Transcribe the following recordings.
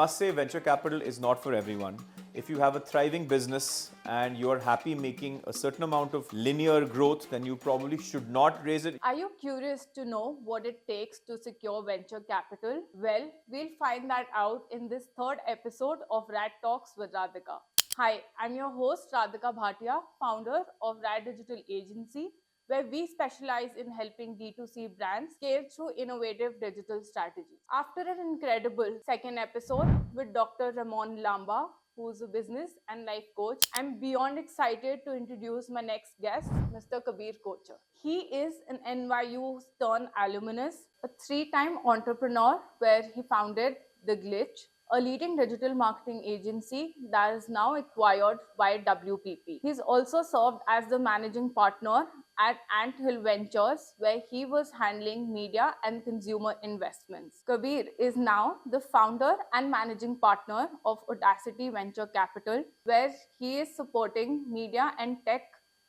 must say venture capital is not for everyone. If you have a thriving business and you are happy making a certain amount of linear growth, then you probably should not raise it. Are you curious to know what it takes to secure venture capital? Well, we'll find that out in this third episode of Rad Talks with Radika. Hi, I'm your host Radika Bhatia, founder of Rad Digital Agency, where we specialize in helping D2C brands scale through innovative digital strategies. After an incredible second episode with Dr. Ramon Lamba, who's a business and life coach, I'm beyond excited to introduce my next guest, Mr. Kabir Kochhar. He is an NYU Stern alumnus, a three-time entrepreneur where he founded The Glitch, a leading digital marketing agency that is now acquired by WPP. He's also served as the managing partner at Ant Hill Ventures, where he was handling media and consumer investments. Kabir is now the founder and managing partner of Audacity Venture Capital, where he is supporting media and tech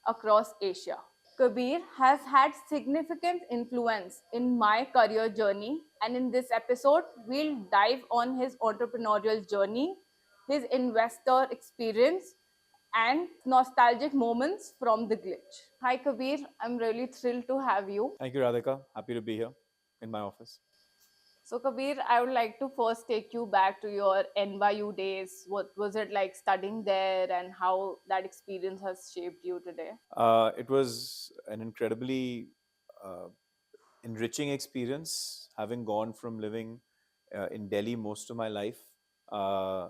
across Asia. Kabir has had significant influence in my career journey, and in this episode, we'll dive on his entrepreneurial journey, his investor experience, and nostalgic moments from the glitch. Hi, Kabir. I'm really thrilled to have you. Thank you, Radhika. Happy to be here in my office. So, Kabir, I would like to first take you back to your NYU days. What was it like studying there, and how that experience has shaped you today? It was an incredibly uh, enriching experience, having gone from living in Delhi most of my life uh,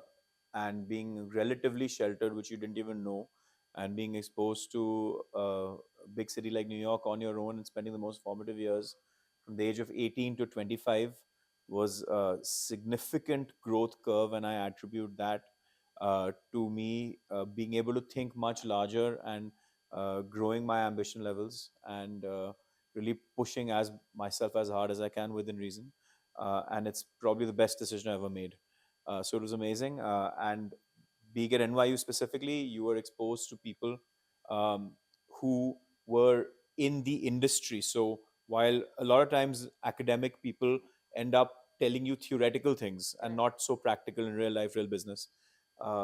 and being relatively sheltered, which you didn't even know, and being exposed to a big city like New York on your own and spending the most formative years from the age of 18 to 25 was a significant growth curve, and I attribute that to me being able to think much larger and growing my ambition levels and really pushing as myself as hard as I can within reason. And it's probably the best decision I ever made. So it was amazing. And being at NYU specifically, you were exposed to people um, who were in the industry. So while a lot of times academic people end up telling you theoretical things and not so practical in real life, real business.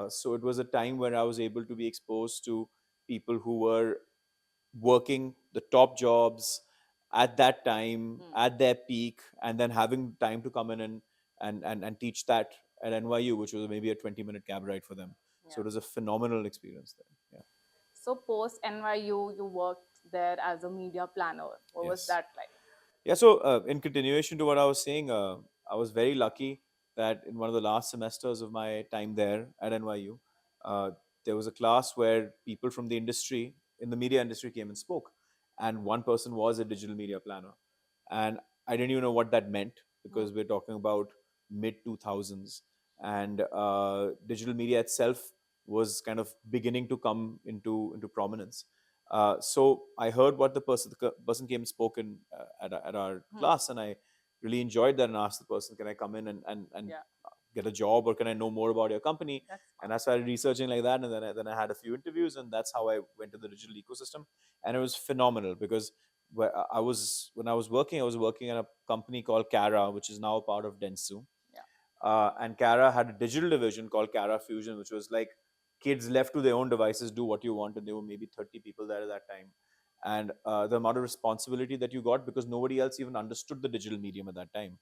So it was a time where I was able to be exposed to people who were working the top jobs at that time, at their peak, and then having time to come in and teach that at NYU, which was maybe a 20-minute cab ride for them. So it was a phenomenal experience there. Yeah. So, post NYU, you worked there as a media planner. What was Yes. that like? Yeah, so in continuation to what I was saying, I was very lucky that in one of the last semesters of my time there at NYU, there was a class where people from the industry, in the media industry, came and spoke. And one person was a digital media planner. And I didn't even know what that meant because we're talking about mid 2000s. And digital media itself was kind of beginning to come into prominence. So I heard what the person came and spoke in at our class, and I really enjoyed that and asked the person, "Can I come in and get a job, or can I know more about your company?" And I started researching like that, and then I had a few interviews, and that's how I went to the digital ecosystem, and it was phenomenal because when I was working, I was working at a company called Cara, which is now a part of Dentsu. And Cara had a digital division called Cara Fusion, which was like kids left to their own devices, do what you want, and there were maybe 30 people there at that time. And the amount of responsibility that you got because nobody else even understood the digital medium at that time.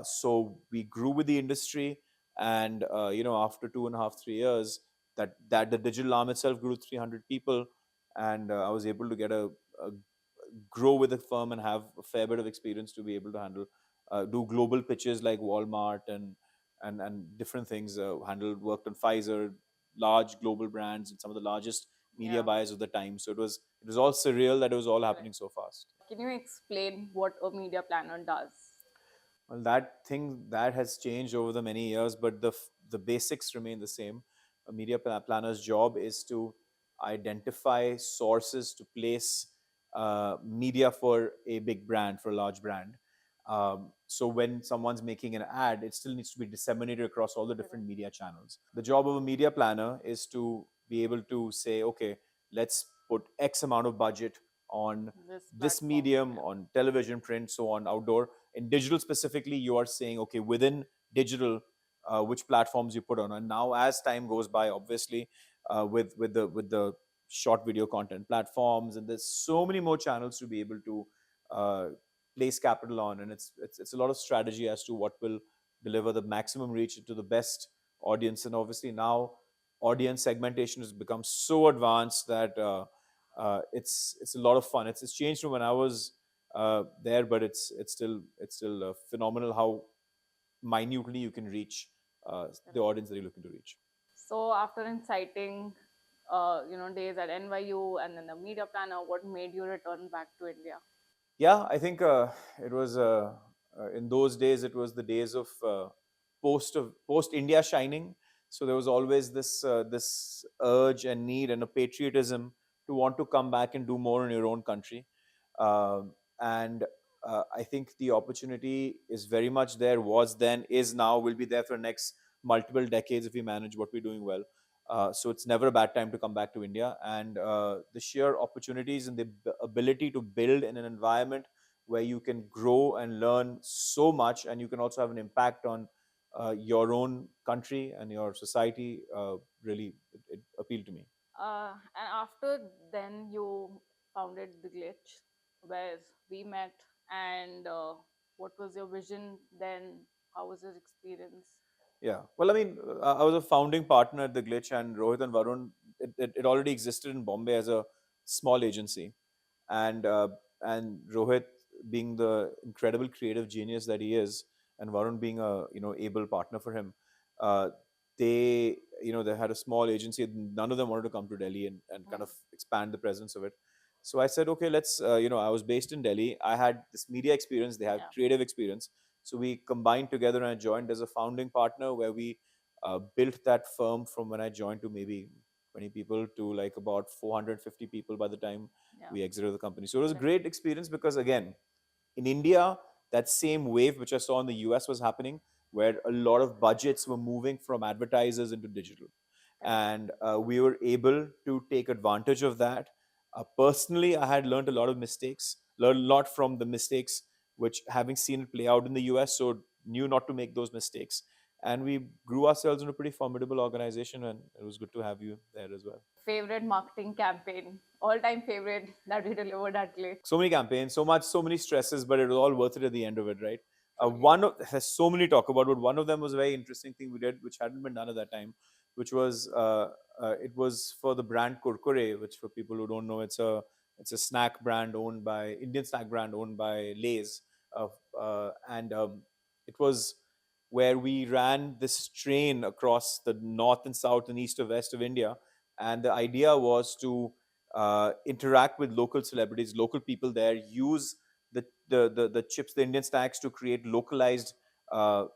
So we grew with the industry, and after 2.5, 3 years, that the digital arm itself grew 300 people, and I was able to a grow with the firm and have a fair bit of experience to be able to handle do global pitches like Walmart and different things. Worked on Pfizer, large global brands, and some of the largest media buyers of the time. So it was all surreal that it was all happening so fast. Can you explain what a media planner does? Well, that thing that has changed over the many years, but the basics remain the same. A media planner's job is to identify sources to place media for a big brand, for a large brand. So when someone's making an ad, it still needs to be disseminated across all the different media channels. The job of a media planner is to be able to say, okay, let's put X amount of budget on this medium, on television, print, so on, outdoor. In digital specifically, you are saying, okay, within digital, which platforms you put on. And now, as time goes by, obviously, with the short video content platforms, and there's so many more channels to be able to uh, place capital on, and it's a lot of strategy as to what will deliver the maximum reach to the best audience. And obviously now audience segmentation has become so advanced that it's a lot of fun. It's changed from when I was there, but it's still phenomenal how minutely you can reach the Correct. audience that you're looking to reach. So after inciting, days at NYU and then the media planner, what made you return back to India? Yeah, I think it was in those days. It was the days of post India shining. So there was always this urge and need and a patriotism to want to come back and do more in your own country. And I think the opportunity is very much there. Was then, is now, will be there for the next multiple decades if we manage what we're doing well. So it's never a bad time to come back to India, and the sheer opportunities and the ability to build in an environment where you can grow and learn so much, and you can also have an impact on your own country and your society. Really, it appealed to me. And after then, you founded the Glitch, where we met. And what was your vision then? How was your experience? Yeah. Well, I mean, I was a founding partner at the Glitch, and Rohit and Varun. It already existed in Bombay as a small agency, and Rohit being the incredible creative genius that he is, and Varun being a able partner for him, uh, they had a small agency. None of them wanted to come to Delhi and kind Hmm. of expand the presence of it. So I said, okay, let's. I was based in Delhi. I had this media experience. They had Yeah. creative experience. So we combined together, and I joined as a founding partner, where we built that firm from when I joined to maybe 20 people to like about 450 people by the time Yeah. we exited the company. So it was a Correct. great experience because, again, in India, that same wave which I saw in the US was happening, where a lot of budgets were moving from advertisers into digital. Correct. And we were able to take advantage of that. Personally, I had learned a lot of mistakes, learned a lot from the mistakes, which having seen it play out in the US, so knew not to make those mistakes. And we grew ourselves into a pretty formidable organization, and it was good to have you there as well. Favorite marketing campaign, all time favorite that we delivered at Glitch? So many campaigns, so many stresses, but it was all worth it at the end of it, right? Truly. One of has so many talk about, but one of them was a very interesting thing we did, which hadn't been done at that time, which was it was for the brand Kurkure, which for people who don't know, it's a snack brand owned by Indian snack brand owned by Lay's, and it was where we ran this train across the north and south and east of west of India, and the idea was to interact with local celebrities, local people there, use the chips, the Indian snacks, to create localized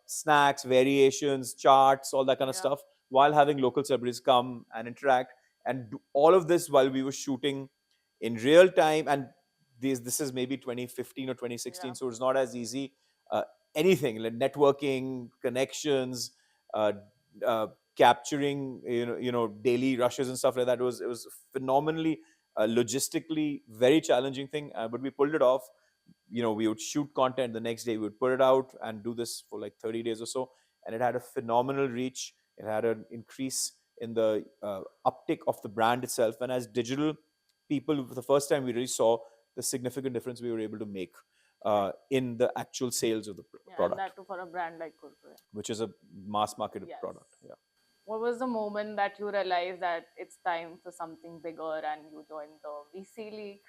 snacks, variations, charts, all that kind of Yeah. stuff, while having local celebrities come and interact, and do all of this while we were shooting in real time. And this is maybe 2015 or Yeah. 2016, so it's not as easy. Uh, Anything like networking, connections, uh, uh, capturing daily rushes and stuff like that. It was phenomenally logistically very challenging thing, but we pulled it off. We would shoot content the next day, we would put it out and do this for like 30 days or so, and it had a phenomenal reach. It had an increase in the uptick of the brand itself, and as digital people, for the first time we really saw the significant difference we were able to make Correct. in the actual sales of the Yeah, and product, that too for a brand like Kurkure. which is a mass market Yes. product. Yeah. What was the moment that you realized that it's time for something bigger and you joined the VC League?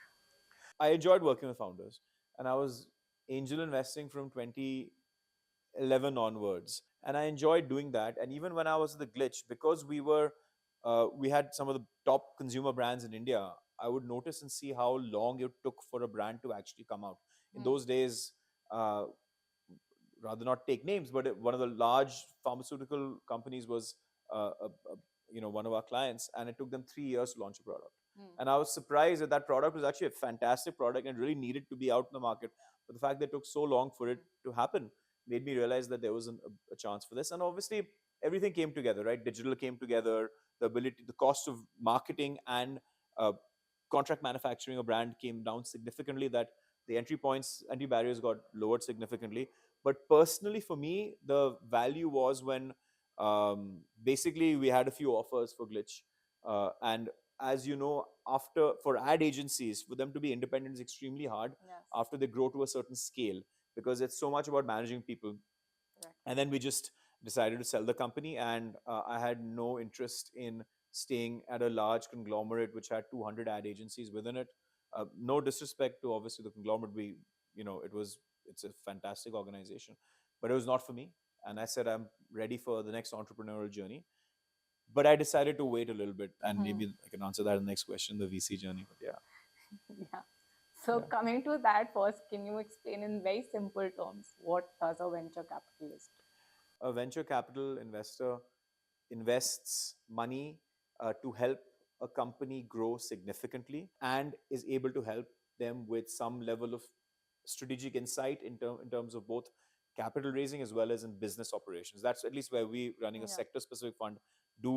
I enjoyed working with founders, and I was angel investing from 2011 onwards, and I enjoyed doing that. And even when I was at the Glitch, because we had some of the top consumer brands in India, I would notice and see how long it took for a brand to actually come out. In Hmm. those days, uh, rather not take names, but one of the large pharmaceutical companies was one of our clients, and it took them 3 years to launch a product. Hmm. And I was surprised that that product was actually a fantastic product and really needed to be out in the market. But the fact that it took so long for it Hmm. to happen made me realize that there was a chance for this. And obviously, everything came together, right? Digital came together, the ability, the cost of marketing and uh, contract manufacturing a brand came down significantly. That the entry points, entry barriers got lowered significantly. But personally, for me, the value was when Basically, we had a few offers for Glitch, and as you know, after for ad agencies, for them to be independent is extremely hard Yes. after they grow to a certain scale, because it's so much about managing people. Correct. And then we just decided to sell the company, and I had no interest in staying at a large conglomerate which had 200 ad agencies within it. No disrespect to obviously the conglomerate, we, it's a fantastic organization, but it was not for me. And I said I'm ready for the next entrepreneurial journey, but I decided to wait a little bit, and maybe I can answer that in the next question, the VC journey. But yeah. Yeah. So Yeah. coming to that first, can you explain in very simple terms what does a venture capitalist do? A venture capital investor invests money to help a company grow significantly, and is able to help them with some level of strategic insight in terms of both capital raising as well as in business operations. That's at least where we, running a Yeah. sector specific fund, do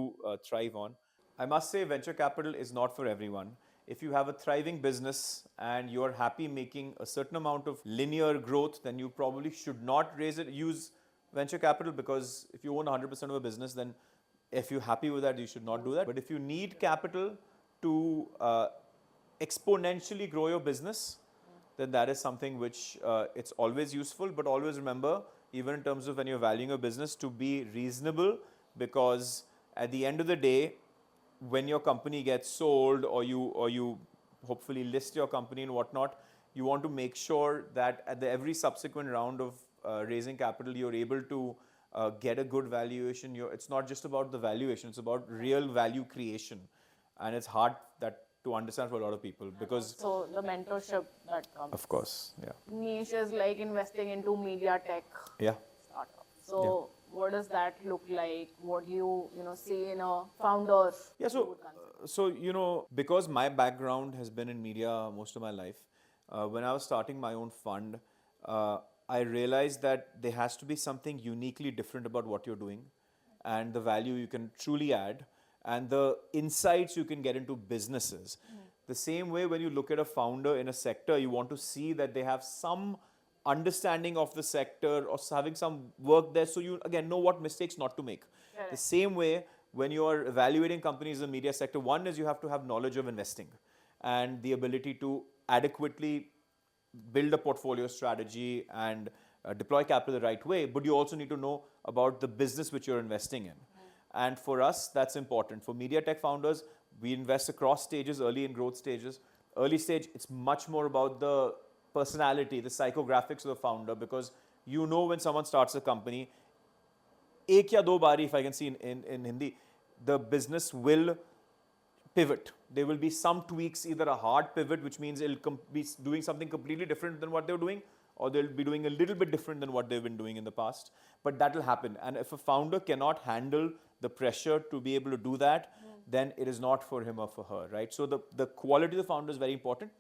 thrive on. I must say, venture capital is not for everyone. If you have a thriving business and you're happy making a certain amount of linear growth, then you probably should not use venture capital, because if you own 100% of a business, then if you're happy with that, you should not do that. But if you need capital to exponentially grow your business, then that is something which it's always useful. But always remember, even in terms of when you're valuing a business, to be reasonable, because at the end of the day, when your company gets sold, or you hopefully list your company and whatnot, you want to make sure that at every subsequent round of raising capital, you're able to get a good valuation. It's not just about the valuation; it's about real value creation, and it's hard that to understand for a lot of people, because So the mentorship that comes. of course, yeah, Niche is like investing into media tech yeah. startup. So what does that look like? What do you see in a founder? Yeah, you would consider? because my background has been in media most of my life, when I was starting my own fund, I realized that there has to be something uniquely different about what you're doing, and the value you can truly add, and the insights you can get into businesses. The same way, when you look at a founder in a sector, you want to see that they have some understanding of the sector, or having some work there, so you again know what mistakes not to make. The Correct. same way, when you are evaluating companies in the media sector, one is you have to have knowledge of investing and the ability to adequately build a portfolio strategy and deploy capital the right way, but you also need to know about the business which you're investing in. And for us, that's important. For media tech founders, we invest across stages, early and growth stages. Early stage, it's much more about the personality, the psychographics of the founder, because you know when someone starts a company, एक या दो बारी, if I can see in Hindi, the business will pivot. There will be some tweaks, either a hard pivot, which means it'll be doing something completely different than what they're doing, or they'll be doing a little bit different than what they've been doing in the past. But that will happen. And if a founder cannot handle the pressure to be able to do that, then it is not for him or for her, right? So the quality of the founder is very important.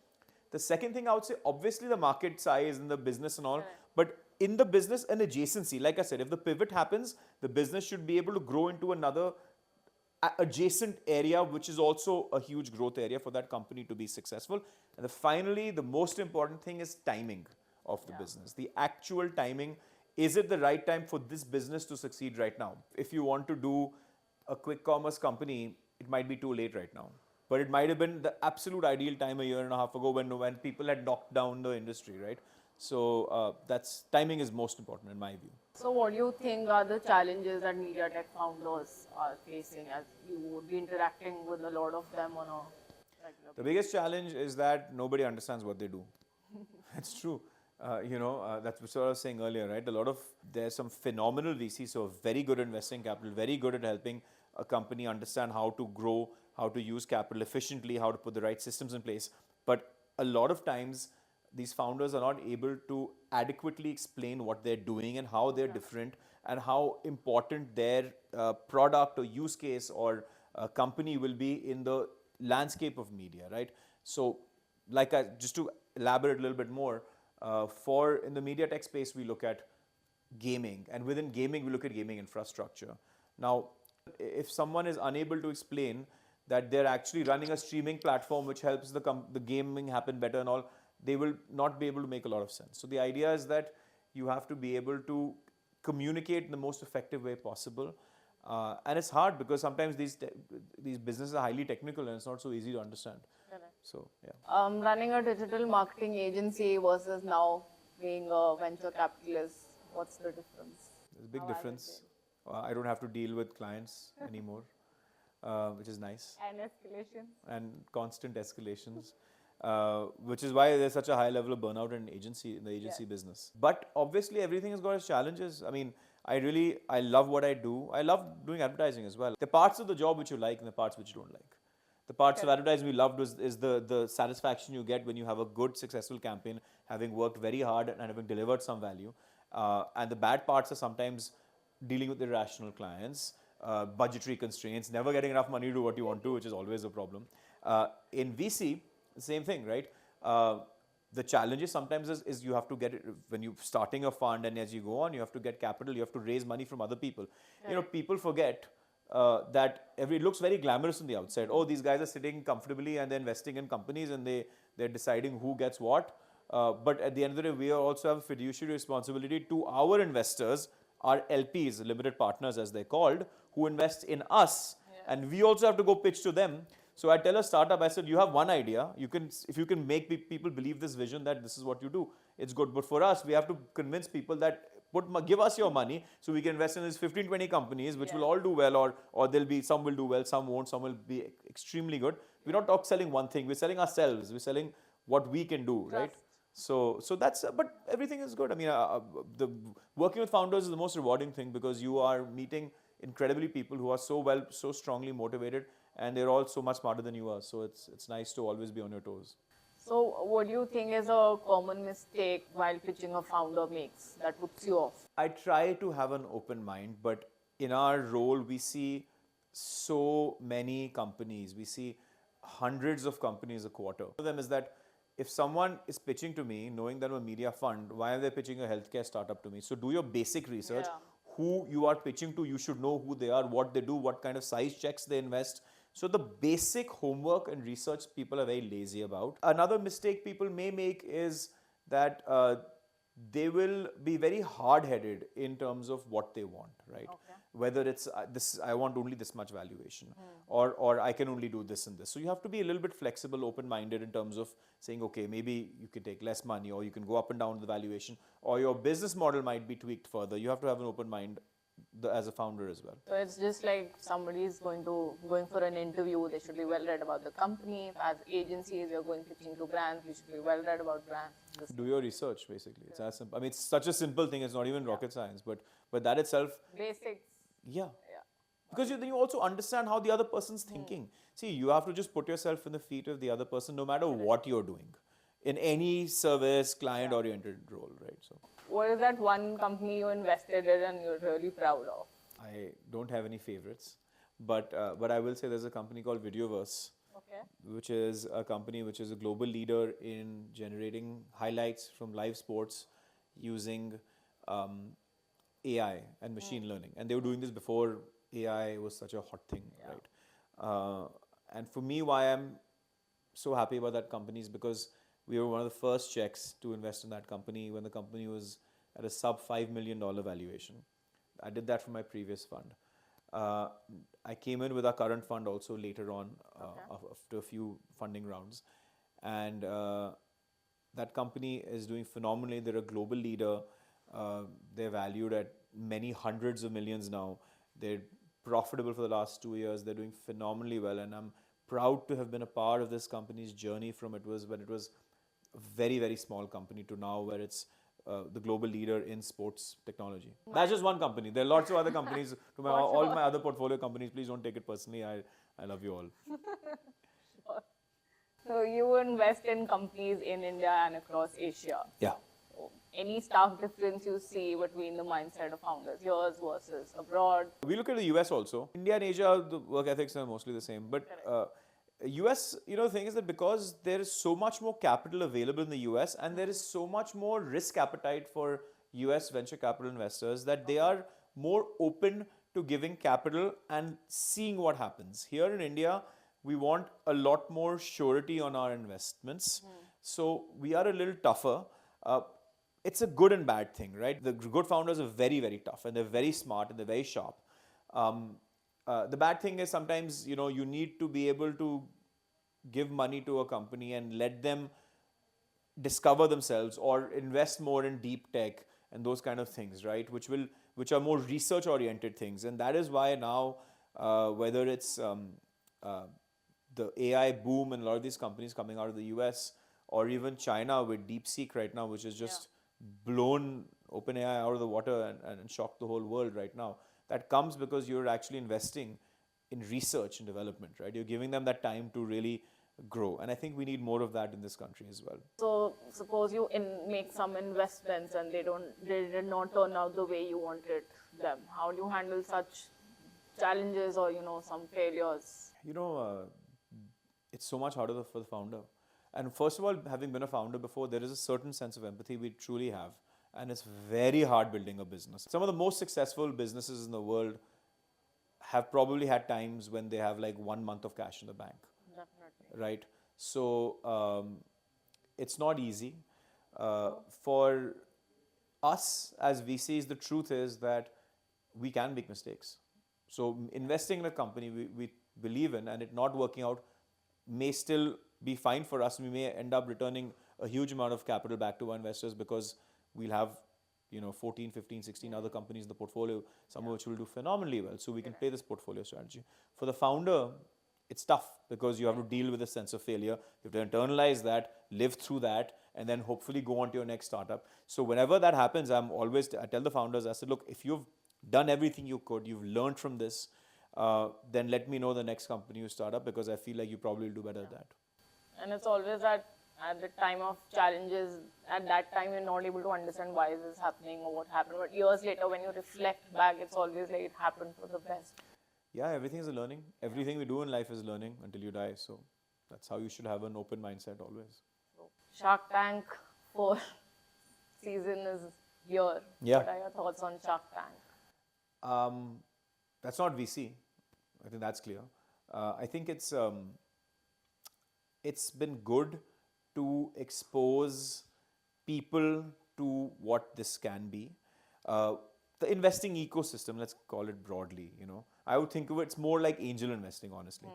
The second thing I would say, obviously the market size and the business and all, Correct. but in the business, an adjacency, like I said, if the pivot happens, the business should be able to grow into another adjacent area, which is also a huge growth area for that company to be successful. And finally, the most important thing is timing of the business. The actual timing. Is it the right time for this business to succeed right now? If you want to do a quick commerce company, it might be too late right now. But it might have been the absolute ideal time a year and a half ago, when people had knocked down the industry, right? So that's timing is most important in my view. So what do you think are the challenges that media tech founders are facing, as you would be interacting with a lot of them on a regular The basis? biggest challenge is that nobody understands what they do. It's true. That's what I was saying earlier, right? There's some phenomenal VCs who are very good at investing capital, very good at helping a company understand how to grow, how to use capital efficiently, how to put the right systems in place. But a lot of times, these founders are not able to adequately explain what they're doing and how they're different, and how important their product or use case or company will be in the landscape of media, right? So, just to elaborate a little bit more, for in the media tech space, we look at gaming, and within gaming, we look at gaming infrastructure. Now, if someone is unable to explain that they're actually running a streaming platform which helps the gaming happen better and all, they will not be able to make a lot of sense. So the idea is that you have to be able to communicate in the most effective way possible. And it's hard because sometimes these businesses are highly technical and it's not so easy to understand. Correct. So yeah, Running a digital marketing agency versus now being a venture capitalist, what's the difference? there's a big How has it difference. I don't have to deal with clients anymore, which is nice, been? And escalation. and constant escalations. Which is why there's such a high level of burnout in the agency business. But obviously, everything has got its challenges. I mean, I love what I do. I love doing advertising as well. The parts of the job which you like and the parts which you don't like. The parts of advertising we loved is the satisfaction you get when you have a good, successful campaign, having worked very hard and having delivered some value. And the bad parts are sometimes dealing with irrational clients, budgetary constraints, never getting enough money to do what you want to, which is always a problem. In VC, the same thing, right? The challenges sometimes is you have to get it when you're starting a fund, and as you go on, you have to get capital, you have to raise money from other people. You know, people forget that it looks very glamorous on the outside. Oh, these guys are sitting comfortably and they're investing in companies and they're deciding who gets what. But at the end of the day, we also have a fiduciary responsibility to our investors, our LPs, limited partners as they're called, who invest in us. And we also have to go pitch to them. So I tell a startup, I said, you have one idea. If you can make people believe this vision that this is what you do, it's good. But for us, we have to convince people that give us your money so we can invest in these 15, 20 companies, which will all do well, or there'll be some will do well, some won't, some will be extremely good. We're not selling one thing. We're selling ourselves. We're selling what we can do, right? So that's, but everything is good. I mean, the working with founders is the most rewarding thing because you are meeting incredibly people who are so strongly motivated, and they're all so much smarter than you are. So it's nice to always be on your toes. So, what do you think is a common mistake while pitching a founder makes that puts you off? I try to have an open mind, but in our role, we see so many companies. We see hundreds of companies a quarter. One of them is that if someone is pitching to me, knowing that I'm a media fund, why are they pitching a healthcare startup to me? So do your basic research. Who you are pitching to, you should know who they are, what they do, what kind of size checks they invest. So the basic homework and research people are very lazy about. Another mistake people may make is that they will be very hard-headed in terms of what they want, right? Whether it's I want only this much valuation, or I can only do this and this. So you have to be a little bit flexible, open-minded in terms of saying, okay, maybe you can take less money, or you can go up and down the valuation, or your business model might be tweaked further. You have to have an open mind as a founder as well. So it's just like somebody is going for an interview, they should be well read about the company. As agencies, you're going pitching to brands, you should be well read about brands. Do your research, basically. It's as simple. I mean, it's such a simple thing. It's not even rocket science, but that itself. Basics. Yeah. Because then you also understand how the other person's thinking. See, you have to just put yourself in the feet of the other person, no matter what you're doing, in any service, client-oriented role, right? So. What is that one company you invested in and you're really proud of? I don't have any favorites, but I will say there's a company called Videoverse, which is a company which is a global leader in generating highlights from live sports using AI and machine learning. And they were doing this before AI was such a hot thing, right? And for me, why I'm so happy about that company is because we were one of the first checks to invest in that company when the company was at a sub $5 million valuation. I did that for my previous fund. I came in with our current fund also later on after a few funding rounds. And that company is doing phenomenally. They're a global leader. They're valued at many hundreds of millions now. They're profitable for the last 2 years. They're doing phenomenally well. And I'm proud to have been a part of this company's journey from when it was a very, very small company to now where it's the global leader in sports technology. That's just one company. There are lots of other companies. All my other portfolio companies, please don't take it personally. I love you all. So you invest in companies in India and across Asia. Yeah. So any stark difference you see between the mindset of founders, yours versus abroad? We look at the US also. India and Asia, the work ethics are mostly the same. But US, the thing is that because there is so much more capital available in the US and there is so much more risk appetite for US venture capital investors that they are more open to giving capital and seeing what happens. Here in India, we want a lot more surety on our investments. So we are a little tougher. It's a good and bad thing, right? The good founders are very, very tough and they're very smart and they're very sharp. Um, the bad thing is sometimes, you need to be able to give money to a company and let them discover themselves or invest more in deep tech and those kind of things, right? Which are more research oriented things, and that is why now, whether it's uh, the AI boom and a lot of these companies coming out of the US, or even China with DeepSeek right now, which has Yeah. just blown OpenAI out of the water and shocked the whole world right now. That comes because you're actually investing in research and development, right? You're giving them that time to really grow. And I think we need more of that in this country as well. So suppose you make some investments and they did not turn out the way you wanted them. How do you handle such challenges or some failures? You know, it's so much harder for the founder. And first of all, having been a founder before, there is a certain sense of empathy we truly have. And it's very hard building a business. Some of the most successful businesses in the world have probably had times when they have like 1 month of cash in the bank, Definitely. right? So it's not easy. For us as VCs, the truth is that we can make mistakes. So investing in a company we believe in and it not working out may still be fine for us. We may end up returning a huge amount of capital back to our investors because we'll have 14, 15, 16 other companies in the portfolio, some of which will do phenomenally well. So we can play this portfolio strategy. For the founder, it's tough because you have to deal with a sense of failure. You have to internalize that, live through that, and then hopefully go on to your next startup. So whenever that happens, I tell the founders, I said, look, if you've done everything you could, you've learned from this, then let me know the next company you start up because I feel like you probably will do better at that. And it's always that at the time of challenges, at that time you're not able to understand why is this happening or what happened. But years later, when you reflect back, it's always like it happened for the best. Yeah, everything is a learning. Everything we do in life is learning until you die. So that's how you should have an open mindset always. So, Shark Tank 4 season is here. Yeah. What are your thoughts on Shark Tank? That's not VC. I think that's clear. I think it's been good to expose people to what this can be. The investing ecosystem, let's call it broadly, I would think of it's more like angel investing, honestly.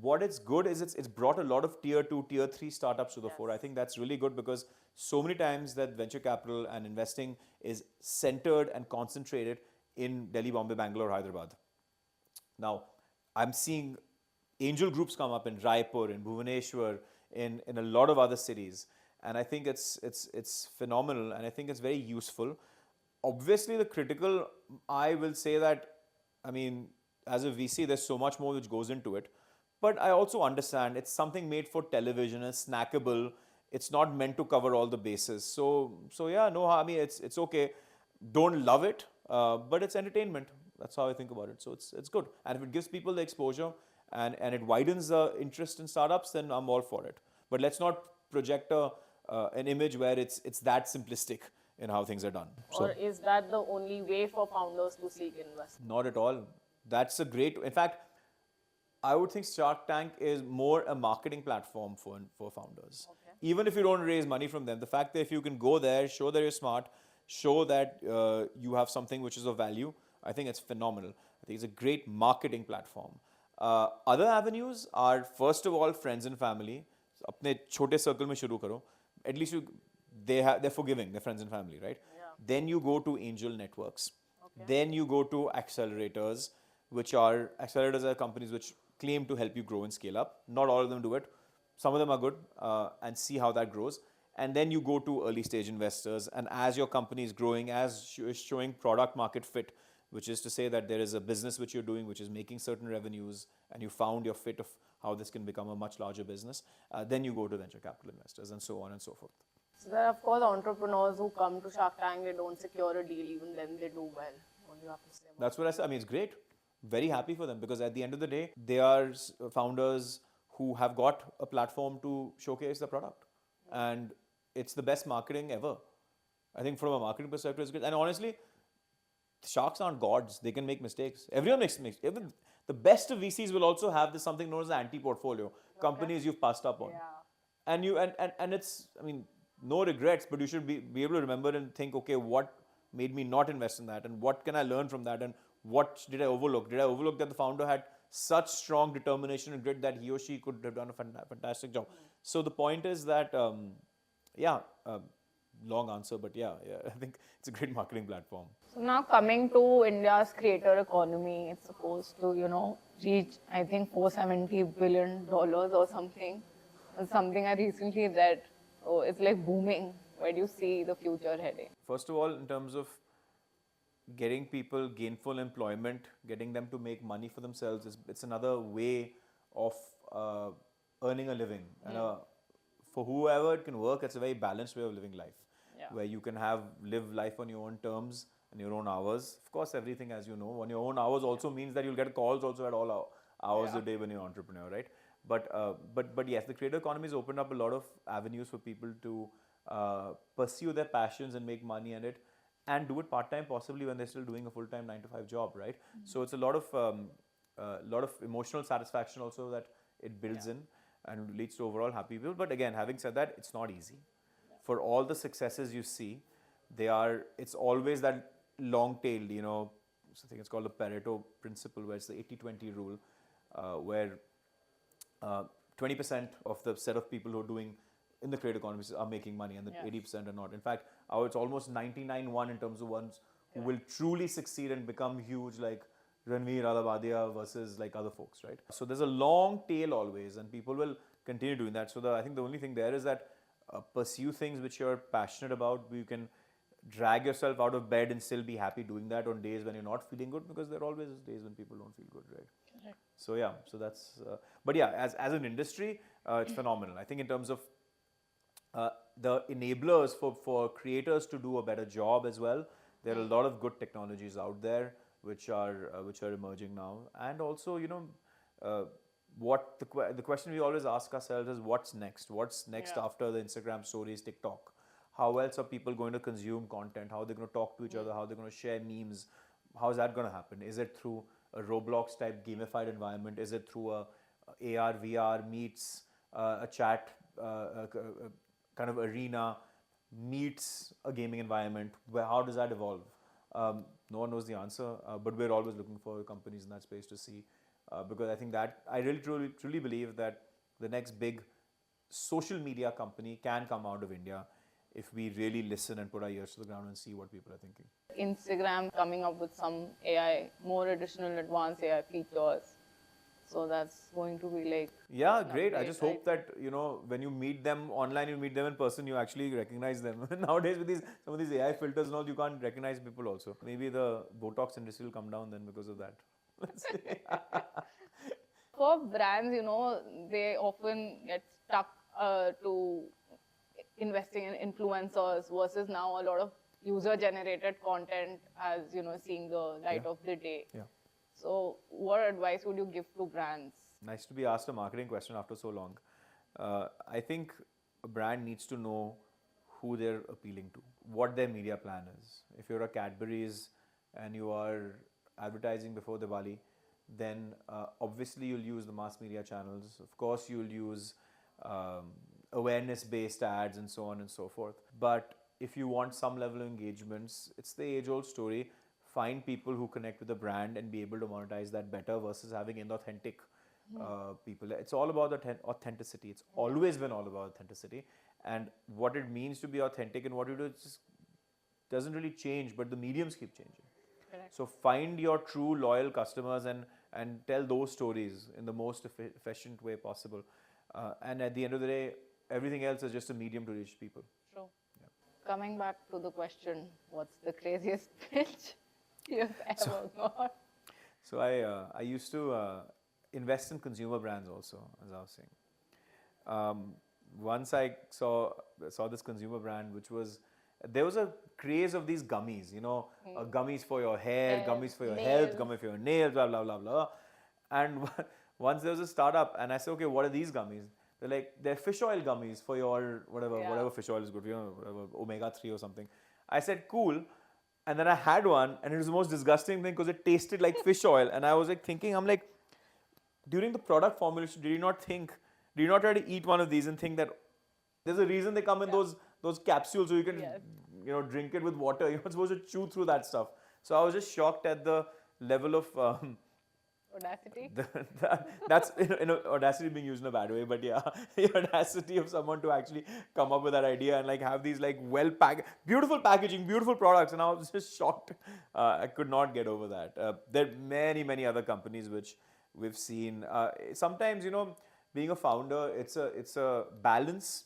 What it's good is it's brought a lot of tier 2, tier 3 startups to the fore. I think that's really good because so many times that venture capital and investing is centered and concentrated in Delhi, Bombay, Bangalore, Hyderabad. Now, I'm seeing angel groups come up in Raipur, in Bhubaneswar, in a lot of other cities, and I think it's phenomenal, and I think it's very useful. Obviously, the critical, I will say that, I mean, as a VC, there's so much more which goes into it, but I also understand it's something made for television, it's snackable, it's not meant to cover all the bases. So yeah, no, I mean, it's okay. Don't love it, but it's entertainment. That's how I think about it. So it's good. And if it gives people the exposure and it widens the interest in startups, then I'm all for it. But let's not project an image where it's that simplistic in how things are done. Or is that the only way for founders to seek investment? Not at all. That's a great. In fact, I would think Shark Tank is more a marketing platform for founders. Okay. Even if you don't raise money from them, the fact that if you can go there, show that you're smart, show that you have something which is of value, I think it's phenomenal. I think it's a great marketing platform. Other avenues are, first of all, friends and family. अपने छोटे circle में शुरू करो. At least they're forgiving, they're friends and family, right? Yeah. Then you go to angel networks. Okay. Then you go to accelerators, accelerators are companies which claim to help you grow and scale up. Not all of them do it. Some of them are good, and see how that grows. And then you go to early stage investors. And as your company is growing, as you're showing product market fit, which is to say that there is a business which you're doing which is making certain revenues, and you found your fit of how this can become a much larger business, then you go to venture capital investors and so on and so forth. So there are, of course, entrepreneurs who come to Shark Tank, they don't secure a deal, even then they do well. What do you have to say about That's what I said. I mean, it's great. Very happy for them because at the end of the day, they are founders who have got a platform to showcase the product. And it's the best marketing ever. I think from a marketing perspective, it's good. And honestly, sharks aren't gods. They can make mistakes. Everyone makes mistakes. Even the best of VCs will also have this something known as anti-portfolio. Companies you've passed up on. Yeah. And it's, I mean, no regrets, but you should be able to remember and think, okay, what made me not invest in that? And what can I learn from that? And what did I overlook? Did I overlook that the founder had such strong determination and grit that he or she could have done a fantastic job? So the point is that, yeah, long answer, but yeah, I think it's a great marketing platform. So now coming to India's creator economy, it's supposed to, reach, I think, $470 billion or something. It's something I recently read. Oh, it's like booming. Where do you see the future heading? First of all, in terms of getting people gainful employment, getting them to make money for themselves, it's another way of earning a living. And for whoever it can work, it's a very balanced way of living life, where you can live life on your own terms and your own hours. Of course, everything, as you know, on your own hours also means that you'll get calls also at all hours a day when you're an entrepreneur, right? But yes, the creator economy has opened up a lot of avenues for people to pursue their passions and make money in it, and do it part time, possibly when they're still doing a full time 9 to 5 job, right? So it's a lot of emotional satisfaction also that it builds in and leads to overall happy people. But again, having said that, it's not easy. For all the successes you see, it's always that long tailed, I think it's called the Pareto principle, where it's the 80-20 rule, where 20% of the set of people who are doing in the creator economies are making money, and the 80% are not. In fact, it's almost 99-1 in terms of ones who will truly succeed and become huge, like Ranveer Alabadia versus like other folks, right? So there's a long tail always, and people will continue doing that. So I think the only thing there is that pursue things which you're passionate about. You can drag yourself out of bed and still be happy doing that on days when you're not feeling good, because there are always days when people don't feel good, right? Correct. So yeah, so that's, but yeah, as an industry, it's phenomenal. I think in terms of the enablers for creators to do a better job as well, there are a lot of good technologies out there which are emerging now. And also, what the question we always ask ourselves is, what's next? What's next after the Instagram stories, TikTok? How else are people going to consume content? How are they going to talk to each other? How are they going to share memes? How is that going to happen? Is it through a Roblox type gamified environment? Is it through a AR, VR meets a chat kind of arena meets a gaming environment? How does that evolve? No one knows the answer, but we're always looking for companies in that space to see, because I think that I really truly believe that the next big social media company can come out of India if we really listen and put our ears to the ground and see what people are thinking. Instagram coming up with some AI, more additional advanced AI features. So that's going to be like... Yeah, great. I just hope that, when you meet them online, you meet them in person, you actually recognize them. Nowadays with some of these AI filters and all, you can't recognize people also. Maybe the Botox industry will come down then because of that. Let's see. For brands, they often get stuck to investing in influencers versus now a lot of user-generated content as, seeing the light of the day. Yeah. So what advice would you give to brands? Nice to be asked a marketing question after so long. I think a brand needs to know who they're appealing to, what their media plan is. If you're a Cadbury's and you are advertising before Diwali, then obviously you'll use the mass media channels. Of course, you'll use awareness-based ads and so on and so forth. But if you want some level of engagements, it's the age-old story. Find people who connect with the brand and be able to monetize that better versus having inauthentic people. It's all about authenticity. It's always been all about authenticity. And what it means to be authentic and what you do, it just doesn't really change, but the mediums keep changing. Correct. So find your true loyal customers and tell those stories in the most efficient way possible. And at the end of the day, everything else is just a medium to reach people. True. Yeah. Coming back to the question, what's the craziest pitch you've ever got? So I used to invest in consumer brands also, as I was saying. Once I saw this consumer brand, there was a craze of these gummies, gummies for your hair, gummies for your health, gummies for your nails, blah, blah, blah, blah. And once there was a startup and I said, okay, what are these gummies? They're fish oil gummies for your whatever fish oil is good, whatever, omega-3 or something. I said, cool. And then I had one and it was the most disgusting thing because it tasted like fish oil. And I was thinking, during the product formulation, did you not try to eat one of these and think that there's a reason they come in those capsules so you can, drink it with water. You're not supposed to chew through that stuff. So I was just shocked at the level of Audacity. that's audacity being used in a bad way, but yeah, the audacity of someone to actually come up with that idea and like have these like beautiful packaging, beautiful products, and I was just shocked. I could not get over that. There are many other companies which we've seen. Sometimes being a founder, it's a balance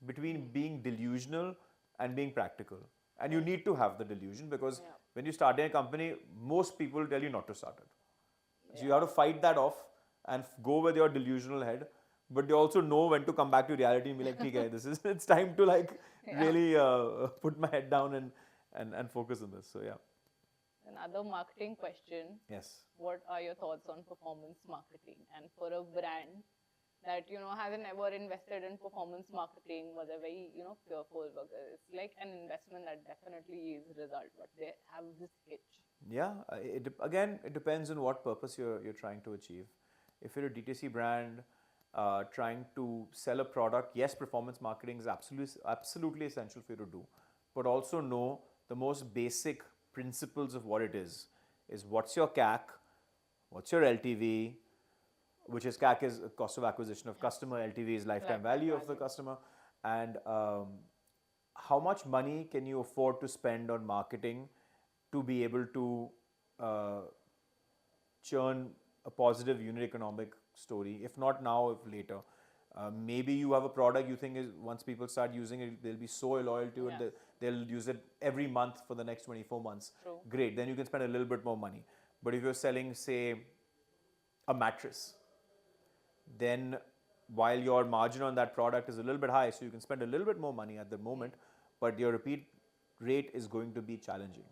between being delusional and being practical, and you need to have the delusion because Yeah. when you start a company, most people tell you not to start it. So you Yeah. have to fight that off and go with your delusional head, but you also know when to come back to reality and be like, okay, this is it's time to like Yeah. really put my head down and focus on this. So yeah, Another marketing question. yes, What are your thoughts on performance marketing? And for a brand that hasn't ever invested in performance marketing, was a very fearful, because it's like an investment that definitely yields result, but they have this hitch. yeah. Again, it depends on what purpose you're trying to achieve. If you're a DTC brand trying to sell a product, yes, performance marketing is absolutely essential for you to do, but also know the most basic principles of what it is what's your CAC, what's your LTV, which is CAC is cost of acquisition of customer, LTV is lifetime Lifetime value of the value. customer, and how much money can you afford to spend on marketing to be able to uh, churn a positive unit economic story, if not now, if later. Maybe you have a product you think is once people start using it, they'll be so loyal to it Yes. that they'll use it every month for the next 24 months. True. Great, then you can spend a little bit more money. But if you're selling, say, a mattress, then while your margin on that product is a little bit high, so you can spend a little bit more money at the moment, but your repeat rate is going to be challenging.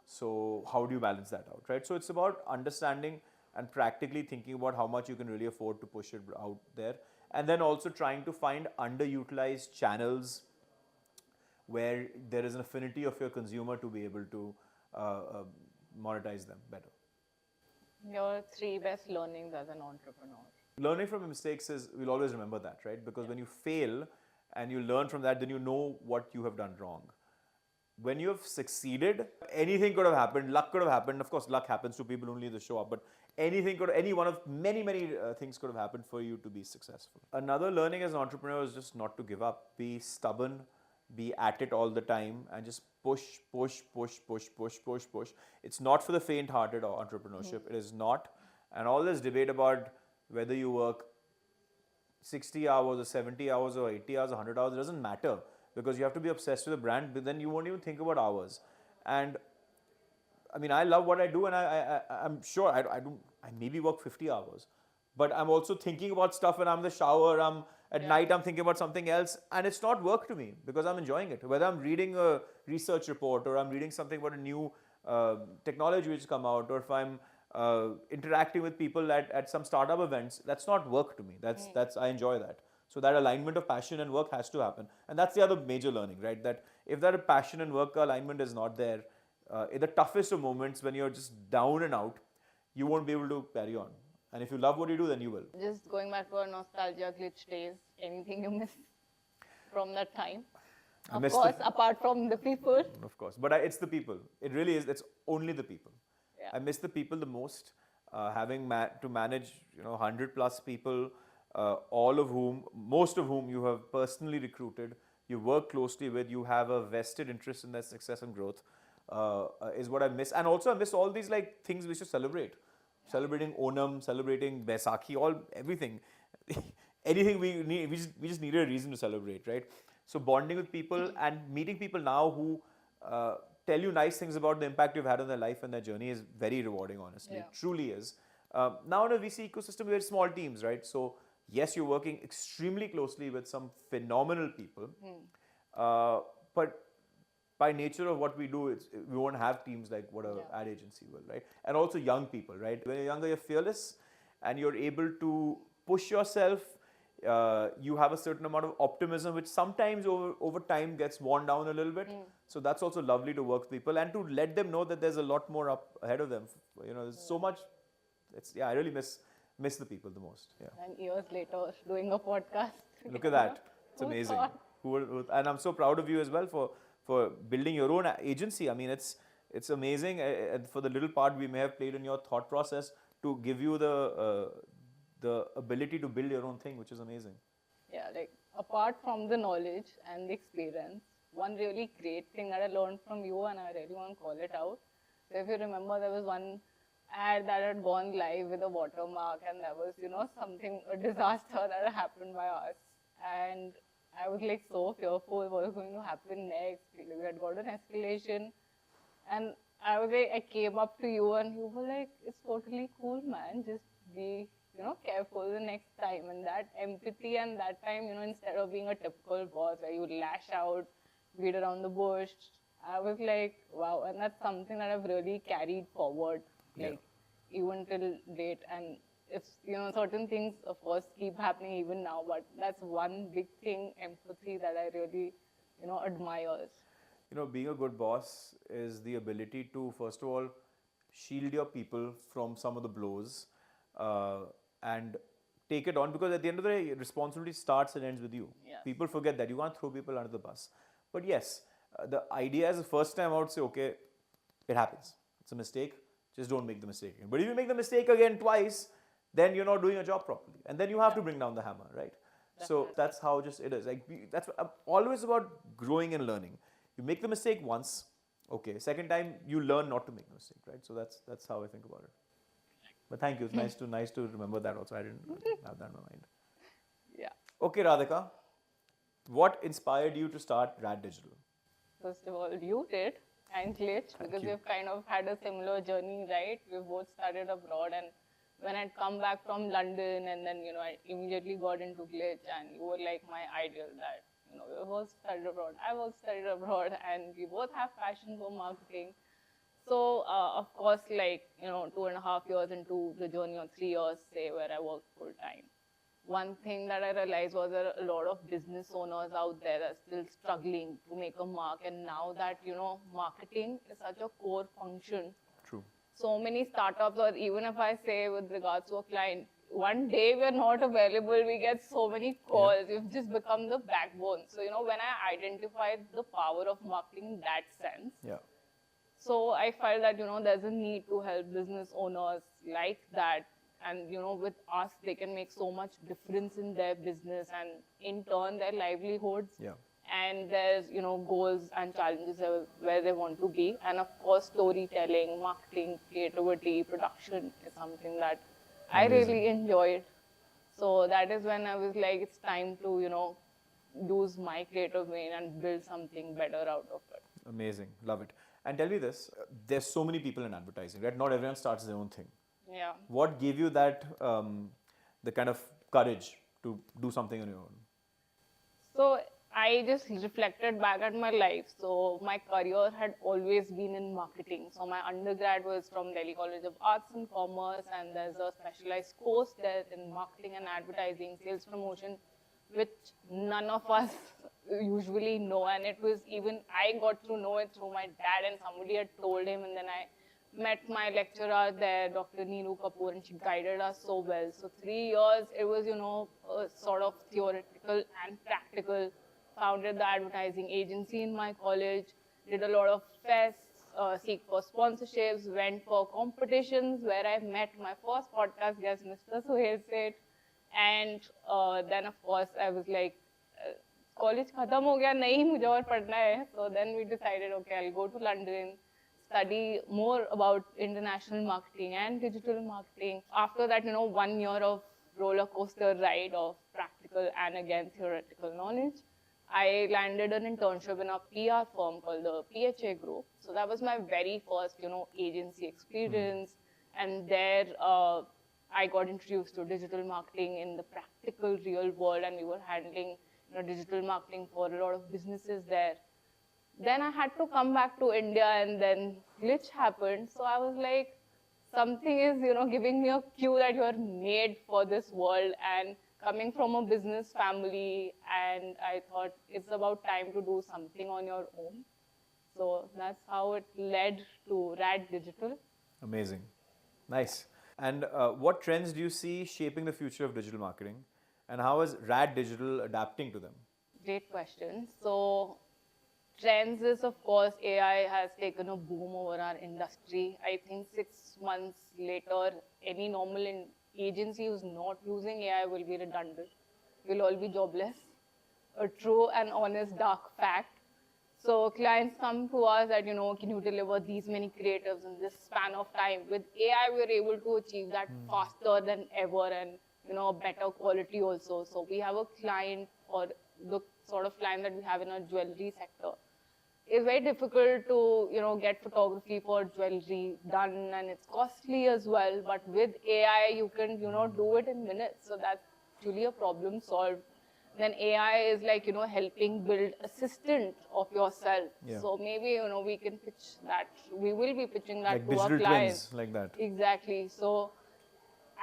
So how do you balance that out, right? So it's about understanding and practically thinking about how much you can really afford to push it out there, and then also trying to find underutilized channels where there is an affinity of your consumer to be able to uh, uh, monetize them better. Your three best learnings as an entrepreneur. Learning from mistakes is, we'll always remember that, right? Because when you fail and you learn from that, then you know what you have done wrong. When you have succeeded, anything could have happened, luck could have happened. Of course, luck happens to people only in the show up, but any one of many things could have happened for you to be successful. Another learning as an entrepreneur is just not to give up, be stubborn, be at it all the time, and just push. It's not for the faint-hearted or entrepreneurship. It is not. And all this debate about whether you work 60 hours or 70 hours or 80 hours or 100 hours, it doesn't matter, because you have to be obsessed with the brand, but then you won't even think about hours. And I mean, I love what I do, and I'm sure I maybe work 50 hours, but I'm also thinking about stuff when I'm in the shower. I'm at night. I'm thinking about something else, and it's not work to me because I'm enjoying it. Whether I'm reading a research report or I'm reading something about a new technology which has come out, or if I'm interacting with people at some startup events, that's not work to me. That's I enjoy that. So that alignment of passion and work has to happen, and that's the other major learning, right? That if that passion and work alignment is not there, in the toughest of moments when you're just down and out, you won't be able to carry on. And if you love what you do, then you will. Just going back to our nostalgia glitch days, anything you miss from that time? I Of miss course, apart from the people. Of course, but it's the people. It really is. It's only the people. Yeah. I miss the people the most. Having to manage, 100+ people, most of whom you have personally recruited, you work closely with, you have a vested interest in their success and growth, is what I miss. And also, I miss all these like things we should celebrate. Celebrating Onam, celebrating Baisakhi, everything. Anything we just needed a reason to celebrate, right? So bonding with people and meeting people now who tell you nice things about the impact you've had on their life and their journey is very rewarding, honestly. It truly is. Now in a VC ecosystem, we're small teams, right? So yes, you're working extremely closely with some phenomenal people, but by nature of what we do, we won't have teams like what an ad agency will, right? And also young people, right? When you're younger, you're fearless and you're able to push yourself. You have a certain amount of optimism, which sometimes over time gets worn down a little bit. So that's also lovely to work with people and to let them know that there's a lot more up ahead of them. There's so much. I really miss the people the most. Yeah. And years later, doing a podcast. Look at that. It's Who amazing. thought? And I'm so proud of you as well for building your own agency. I mean, It's amazing for the little part we may have played in your thought process to give you the ability to build your own thing, which is amazing. Yeah, like apart from the knowledge and the experience, one really great thing that I learned from you, and I really want to call it out. So if you remember, there was one ad that had gone live with a watermark, and there was, something, a disaster that had happened by us. And I was like so fearful what was going to happen next. We had got an escalation. And I was like, I came up to you and you were like, it's totally cool, man. Just be, careful the next time. And that empathy and that time, instead of being a typical boss where you lash out, beat around the bush, I was like, wow. And that's something that I've really carried forward, like even till date. And if, certain things, of course, keep happening even now, but that's one big thing, empathy, that I really, admire. Being a good boss is the ability to, first of all, shield your people from some of the blows and take it on, because at the end of the day, responsibility starts and ends with you. Yes. People forget that. You can't throw people under the bus. But yes, the idea is the first time I would say, okay, it happens. It's a mistake. Just don't make the mistake again. But if you make the mistake again twice, then you're not doing your job properly. And then you have to bring down the hammer, right? So that's how just it is. Like that's always about growing and learning. You make the mistake once, okay. Second time, you learn not to make the mistake, right? So that's how I think about it. But thank you. It's nice to remember that also. I didn't have that in my mind. Yeah. Okay, Radhika, what inspired you to start Rad Digital? First of all, you did, and Glitch, because you. we've kind of had a similar journey, right? We've both studied abroad, and when I'd come back from London, and then, I immediately got into Glitch, and you were like my ideal that, we both studied abroad. I also studied abroad, and we both have passion for marketing. So, of course, like, 2.5 years into the journey, or 3 years, say, where I worked full time. One thing that I realized was there are a lot of business owners out there that are still struggling to make a mark. And now that, marketing is such a core function. True. So many startups, or even if I say with regards to a client, one day we're not available, we get so many calls. You've just become the backbone. So, when I identified the power of marketing in that sense, so I felt that, there's a need to help business owners like that. And, with us, they can make so much difference in their business and in turn their livelihoods. And there's, goals and challenges where they want to be. And of course, storytelling, marketing, creativity, production is something that I really enjoyed. So that is when I was like, it's time to, use my creative vein and build something better out of it. Amazing. Love it. And tell me this, there's so many people in advertising, right? Not everyone starts their own thing. Yeah. What gave you that, the kind of courage to do something on your own? So I just reflected back at my life. So my career had always been in marketing. So my undergrad was from Delhi College of Arts and Commerce, and there's a specialized course there in marketing and advertising, sales promotion, which none of us usually know. And it was even, I got to know it through my dad, and somebody had told him, and then I met my lecturer there, Dr. Neeru Kapoor, and she guided us so well. So 3 years, it was, sort of theoretical and practical. Founded the advertising agency in my college, did a lot of fests, seek for sponsorships, went for competitions where I met my first podcast guest, Mr. Suhail Seth. And then, of course, I was like, college khatam ho gaya, nahi, mujhe aur padhna hai. So then we decided, okay, I'll go to London, study more about international marketing and digital marketing. After that, 1 year of roller coaster ride of practical and again theoretical knowledge, I landed an internship in a PR firm called the PHA Group. So that was my very first, agency experience. And there I got introduced to digital marketing in the practical real world, and we were handling, digital marketing for a lot of businesses there. Then I had to come back to India, and then Glitch happened. So I was like, something is, giving me a cue that you are made for this world, and coming from a business family, and I thought it's about time to do something on your own. So that's how it led to Rad Digital. Amazing. Nice. And what trends do you see shaping the future of digital marketing? And how is Rad Digital adapting to them? Great question. So Trends is, of course, AI has taken a boom over our industry. I think 6 months later, any normal agency who's not using AI will be redundant. We'll all be jobless. A true and honest dark fact. So clients come to us that, can you deliver these many creatives in this span of time? With AI, we're able to achieve that faster than ever and, a better quality also. So we have a client, or the sort of client that we have in our jewelry sector. It's very difficult to, get photography for jewelry done, and it's costly as well. But with AI, you can, do it in minutes. So that's truly a problem solved. Then AI is like, helping build assistant of yourself. Yeah. So maybe, we can pitch that. We will be pitching that Like to our digital clients. twins, like that. Exactly. So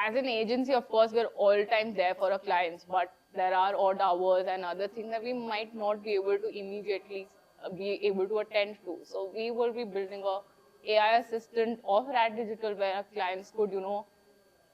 as an agency, of course, we're all time there for our clients, but there are odd hours and other things that we might not be able to immediately be able to attend to. So we will be building a AI assistant of Rad Digital where our clients could,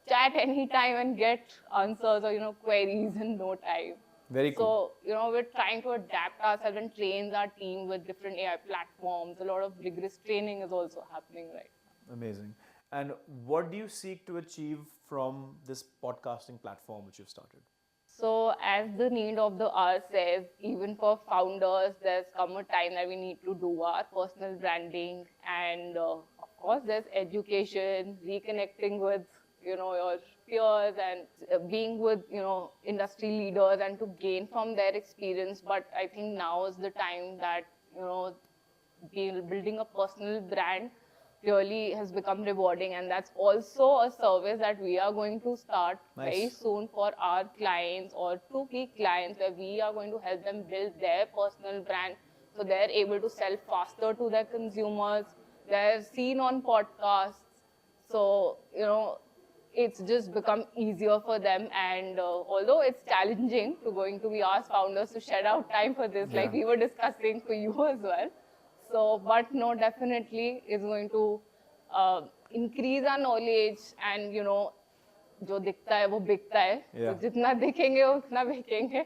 chat anytime and get answers or, queries in no time. Very cool. So, we're trying to adapt ourselves and train our team with different AI platforms. A lot of rigorous training is also happening right now. Amazing. And what do you seek to achieve from this podcasting platform which you've started? So, as the need of the hour says, even for founders, there's come a time that we need to do our personal branding. And of course, there's education, reconnecting with, your peers and being with, industry leaders and to gain from their experience. But I think now is the time that, building a personal brand really has become rewarding, and that's also a service that we are going to start very soon for our clients or to key clients, where we are going to help them build their personal brand so they're able to sell faster to their consumers. They're seen on podcasts, so it's just become easier for them. And although it's challenging to going to be asked founders to shed out time for this, like we were discussing for you as well. So, but no, definitely is going to increase our knowledge, and जो दिखता है वो बिकता है. Yeah. तो जितना दिखेंगे उतना बिकेंगे.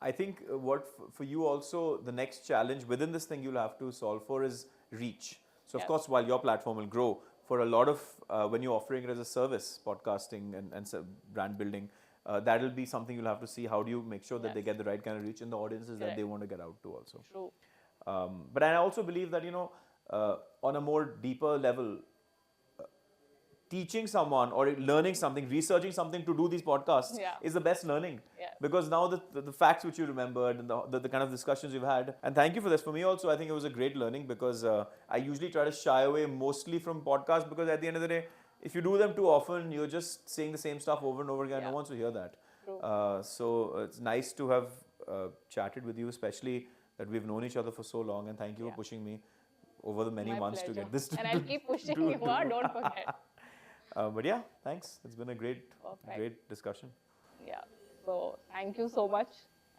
I think what for you also, the next challenge within this thing you'll have to solve for is reach. So of course, while your platform will grow, for a lot of when you're offering it as a service, podcasting and brand building, that'll be something you'll have to see. How do you make sure that they get the right kind of reach in the audiences that they want to get out to also? True. But I also believe that, on a more deeper level, teaching someone or learning something, researching something to do these podcasts is the best learning. Because now the facts which you remembered and the kind of discussions you've had. And thank you for this. For me also, I think it was a great learning, because I usually try to shy away mostly from podcasts, because at the end of the day, if you do them too often, you're just saying the same stuff over and over again. No one wants to hear that. So it's nice to have chatted with you, especially that we've known each other for so long, and thank you for pushing me over the many months to get this. And I'll keep pushing you, don't forget. But yeah, thanks. It's been a great discussion. Yeah. So thank you so much,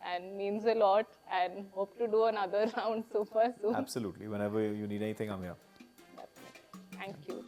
and means a lot, and hope to do another round super soon. Absolutely. Whenever you need anything, I'm here. Definitely. Thank you.